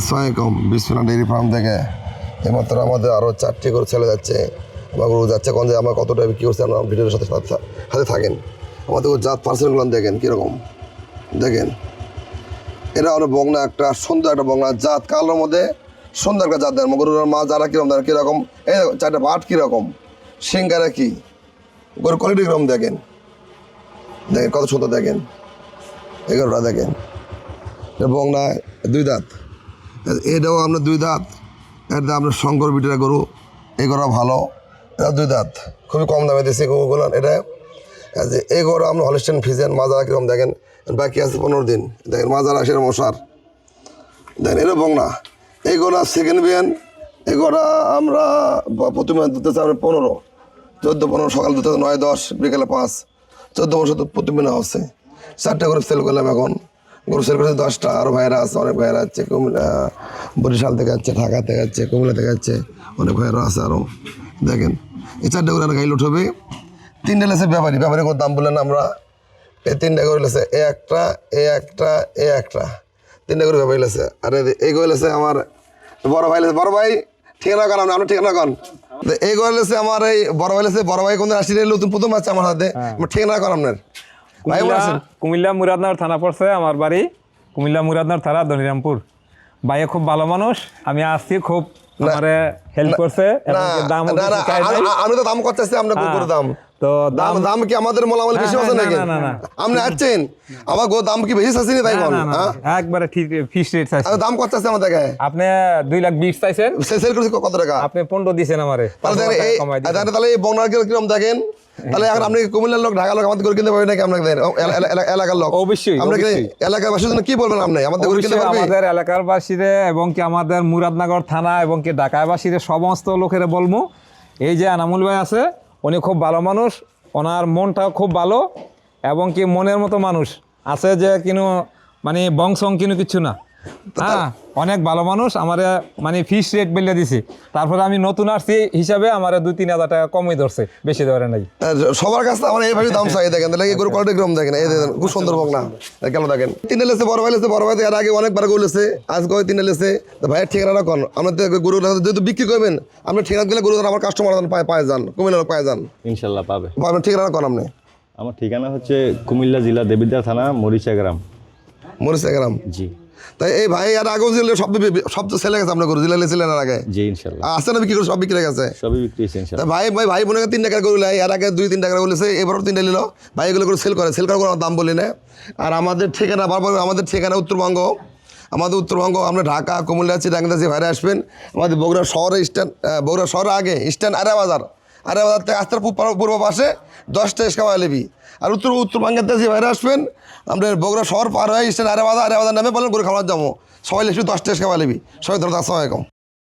আসসালামু আলাইকুম। বিসমিল্লাহ ডেইরি ফার্ম থেকে এইমাত্র আমাদের আরও 4টি করে ছেলে যাচ্ছে। আমার গরু যাচ্ছে কোন যে আমার কতটা বিক্রি করছে আপনার ভিডিওর সাথে সাথে থাকেন। আমাদের জাত পার্সেন্টগুলো দেখেন কীরকম, দেখেন এটা হলো বগনা, একটা সুন্দর একটা বগনা জাত, কালোর মধ্যে সুন্দর একটা জাত। দেন গরুর মা যারা কীরকম দেন কীরকম, এই 4টা বাট কীরকম, সিংগারা কী, গরুর কোয়ালিটি কীরকম দেখেন, দেখেন কত সুন্দর দেখেন। এগারোটা দেখেন বগনা 2 দাঁত, এটাও আপনার 2 দাঁত। এটা আপনার শঙ্কর বিটের গরু, এই গরু ভালো, এটা 2 দাঁত, খুবই কম দামে দিয়েছে গরুগুলো। এটা এই গরু আপনার হলিস্টেন ফিজিয়ান মাজারা কীরকম দেখেন, বাকি আছে 15 দিন, দেখেন মাজারা সেরকম মশার দেখেন। এটা বগনা, এই গরু সেকেন্ড বিয়ান, এই গরু আমরা প্রথমে দিতেছে আমরা 15, 14, 15, সকাল দিতে 9, 10, বিকেলে 5, 14 বছর তো প্রথমে নেওয়া হচ্ছে। 4টা করে সেল করলাম এখন, গরু সেল করেছে 10টা। আরও ভাইয়েরা আছে, অনেক ভাইয়েরা আছে, কুমিল্লা বরিশাল থেকে যাচ্ছে, ঢাকা থেকে যাচ্ছে, কুমিল্লা থেকে যাচ্ছে, অনেক ভাইয়েরা আছে আরও। দেখেন এই 4টা করে গাইল উঠবে। 3টা লেছে ব্যাপারী, ব্যাপারী করে দাম বললেন আমরা। এই 3টা করে লেছে, এ একটা, এ একটা, এ একটা, 3টা করে ব্যাপারী লেছে। আর এই করে লেছে আমার বড় ভাই লেছে। বড় ভাই ঠিকানা কান, আপনার ঠিকানা কান। এই করে লেছে আমার এই বড় ভাই লেছে। বড় ভাই কোন আসি নতুন প্রথম আছে আমার হাতে, আমার ঠিকানা কান আপনার। কুমিল্লা মুরাদনগর থানা পড়ছে আমার বাড়ি, কুমিল্লা মুরাদনগর থানা ধনিরামপুর। ভাইয়া খুব ভালো মানুষ, আমি আসছি খুব আমারে হেল্প করছে। আমি তো দাম করতেছি আপনার গরুর দাম, তো দাম কি আমাদের মোলামুলি বেশি আছে নাকি? আপনি আসছেন আমার গরুর দাম কি বেশি আছে তাই বল? একবারে ঠিক ফিক্সড রেট চাইছেন, দাম কত আছে আমাদের কাছে? আপনি 2,20,000 চাইছেন, সেল করেছি কত টাকা? আপনি 15 দিয়েছেন আমারে। তাহলে এই বগনার কিরকম দেখেন, তাহলে এখন আপনি কুমিল্লার লোক, ঢাকার লোক আমাদের গরু কিনতে পারবেন নাকি? আপনাকে এলাকার লোক অবশ্যই আপনাকে এলাকার বাসীর জন্য কি বলবেন আপনি? আমাদের গরু কিনতে পারবেন? আমাদের এলাকার বাসীরে এবং কি আমাদের মুরাদনগর থানা এবং কি ঢাকার বাসীরে সমস্ত লোকেরা বলবো, এই যে আনামুল ভাই আছে উনি খুব ভালো মানুষ, ওনার মনটাও খুব ভালো এবং কি মনের মতো মানুষ আছে, যে কিনো মানে বংশং কিনো কিছু না। হ্যাঁ, অনেক ভালো মানুষ। আমার মানে ফিক্স রেট বেলে দিছি, তারপরে আমি নতুন আসছি হিসাবে আমার 2-3 হাজার টাকা কমই ধরছে, বেশি ধরে নাই। সবার কাছে আমার এইভাবে দাম চাই। দেখেন তাহলে গরু কোয়ালিটি গ্রাম দেখেন, এই দেখেন খুব সুন্দর বগনা কেন দেখেন। 3টা লেছে, বড় ভাই লেছে, বড় ভাই এর আগে অনেকবার গরু লেছে, আজকে 3টা লেছে। ভাইয়ের ঠিকানাটা কোন? আপনাদের গরু যেহেতু বিক্রি করবেন, আপনি ঠিকানা দিলে গরু আমার কাস্টমার পায় যান, কুমিল্লা পায় যান, ইনশাল্লাহ পাবে। আপনার ঠিকানাটা কোন? আপনি? আমার ঠিকানা হচ্ছে কুমিল্লা জেলা দেবিদ্যা থানা মরিচা গ্রাম। মরিচা গ্রাম, জি। তাই এই ভাই আর আগেও ছিল সব তো ছেলে গেছে আপনার গরু জেলা লেছিলেন আর আগে? জি ইনশাল্লাহ আসছে না বিক্রি করে, সব বিক্রি গেছে, সবই বিক্রি হয়েছে ইনশাল্লাহ। ভাই বোনের 3 টাকার গরু লাই, আর আগে 2-3 টাকার গরু লেছে, এবারও 3টা নিল। ভাই এগুলো করে সেল করার দাম বলি না। আর আমাদের ঠিকানা বারবার, আমাদের ঠিকানা উত্তরবঙ্গ, আমাদের উত্তরবঙ্গ, আমরা ঢাকা, কুমিল্লা, চিটাগাং যে ভাইরা আসবেন, আমাদের বগুড়া শহরে স্ট্যান্ড, বগুড়া শহরে আগে স্ট্যান্ড আড়াবাজার থেকে আস্তে পূর্ব পাশে 10টা এসকাওয়া লেবি। আর উত্তরবঙ্গের যে ভাইরা আসবেন, আমাদের বগুড়া শহর পার হয়ে স্ট্যান্ড আড়াবাজার নামে বলেন গরু খাওয়ার যাবো, সবাই লেবি 10টা এসকাওয়া লেবি। সবাই ধরো। আসসালামু আলাইকুম।